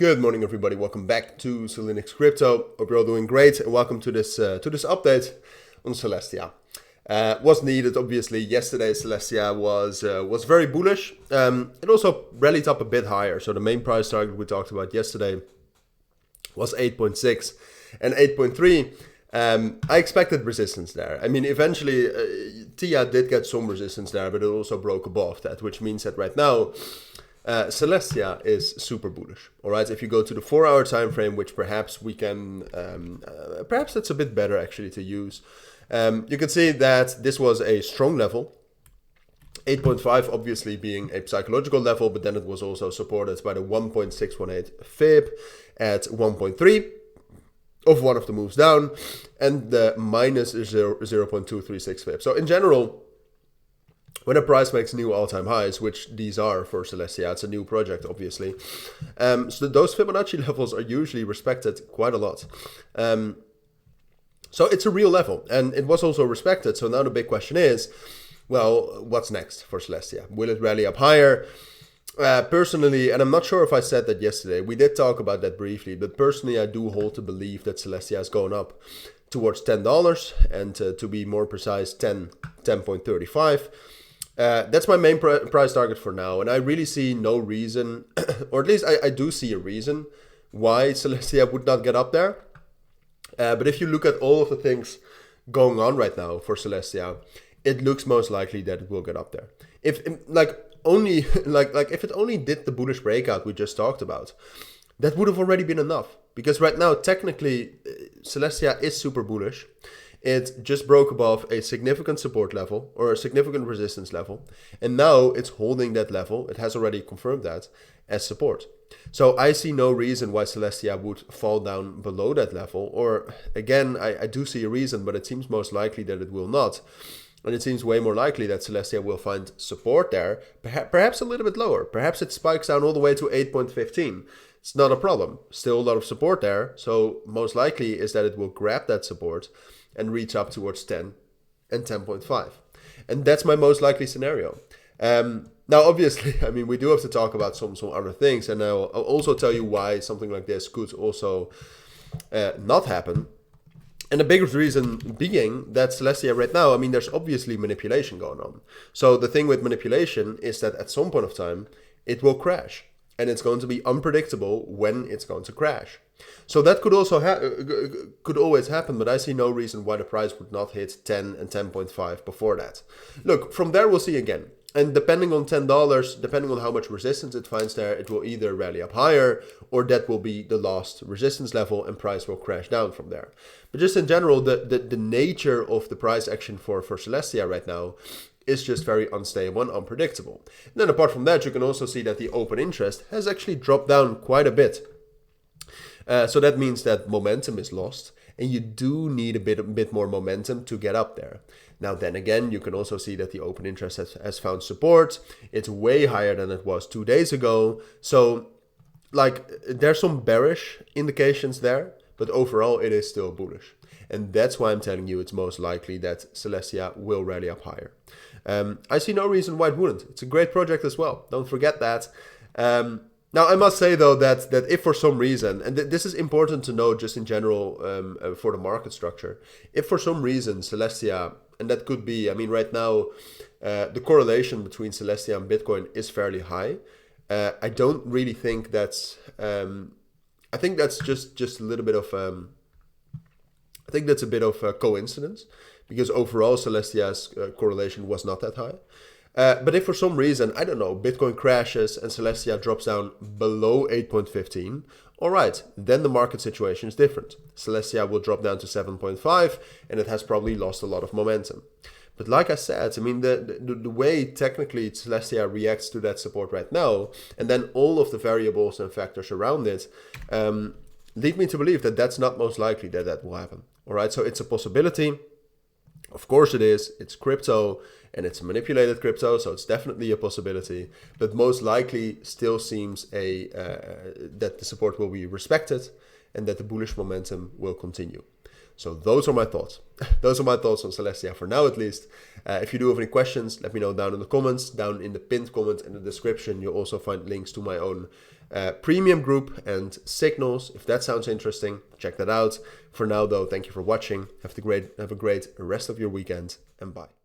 Good morning, everybody. Welcome back to Cilinix Crypto. Hope you're all doing great, and welcome to this update on Celestia. Was needed, obviously. Yesterday, Celestia was very bullish. It also rallied up a bit higher. So the main price target we talked about yesterday was 8.6 and 8.3. I expected resistance there. I mean, eventually, TIA did get some resistance there, but it also broke above that, which means that right now, Celestia is super bullish. All right, if you go to the 4-hour time frame, which perhaps we can, perhaps that's a bit better actually to use. You can see that this was a strong level. 8.5 obviously being a psychological level, but then it was also supported by the 1.618 fib at 1.3 of one of the moves down, and the minus 0.236 fib. So in general, when a price makes new all-time highs, which these are for Celestia, it's a new project, obviously. So those Fibonacci levels are usually respected quite a lot. So it's a real level, and it was also respected. So now the big question is, well, what's next for Celestia? Will it rally up higher? Personally, and I'm not sure if I said that yesterday, we did talk about that briefly, but personally, I do hold to believe that Celestia is going up towards $10, and to be more precise, 10.35. That's my main price target for now, and I really see no reason, or at least I do see a reason why Celestia would not get up there. But if you look at all of the things going on right now for Celestia, it looks most likely that it will get up there. If if it only did the bullish breakout we just talked about, that would have already been enough. Because right now, technically, Celestia is super bullish. It just broke above a significant support level or a significant resistance level. And now it's holding that level. It has already confirmed that as support. So I see no reason why Celestia would fall down below that level. Or again, I do see a reason, but it seems most likely that it will not. And it seems way more likely that Celestia will find support there, perhaps a little bit lower. Perhaps it spikes down all the way to 8.15. It's not a problem. Still a lot of support there. So most likely is that it will grab that support and reach up towards 10 and 10.5. And that's my most likely scenario. Now, obviously, I mean, we do have to talk about some other things. And I'll also tell you why something like this could also not happen. And the biggest reason being that Celestia right now, I mean, there's obviously manipulation going on. So the thing with manipulation is that at some point of time, it will crash. And it's going to be unpredictable when it's going to crash. So that could also could always happen, but I see no reason why the price would not hit 10 and 10.5 before that. Look, from there we'll see again. And depending on $10, depending on how much resistance it finds there, it will either rally up higher or that will be the last resistance level and price will crash down from there. But just in general, the nature of the price action for Celestia right now is just very unstable and unpredictable. And then apart from that, you can also see that the open interest has actually dropped down quite a bit. So that means that momentum is lost and you do need a bit more momentum to get up there. Now, then again, you can also see that the open interest has found support. It's way higher than it was 2 days ago. So like there's some bearish indications there, but overall it is still bullish. And that's why I'm telling you it's most likely that Celestia will rally up higher. I see no reason why it wouldn't. It's a great project as well. Don't forget that. Now, I must say, though, that if for some reason, and this is important to know just in general for the market structure, if for some reason Celestia, and that could be, I mean, right now, the correlation between Celestia and Bitcoin is fairly high. I don't really think that's, I think that's just a little bit of, I think that's a bit of a coincidence because overall Celestia's correlation was not that high. But if for some reason, I don't know, Bitcoin crashes and Celestia drops down below 8.15, all right, then the market situation is different. Celestia will drop down to 7.5 and it has probably lost a lot of momentum. But like I said, I mean, the way technically Celestia reacts to that support right now, and then all of the variables and factors around it, lead me to believe that that's not most likely that will happen. All right, so it's a possibility. Of course it is. It's crypto and it's manipulated crypto, so it's definitely a possibility. But most likely still seems that the support will be respected and that the bullish momentum will continue. So those are my thoughts. Those are my thoughts on Celestia for now, at least. If you do have any questions, let me know down in the comments, down in the pinned comment in the description. You'll also find links to my own premium group and signals. If that sounds interesting, check that out. For now, though, thank you for watching. Have a great rest of your weekend, and bye.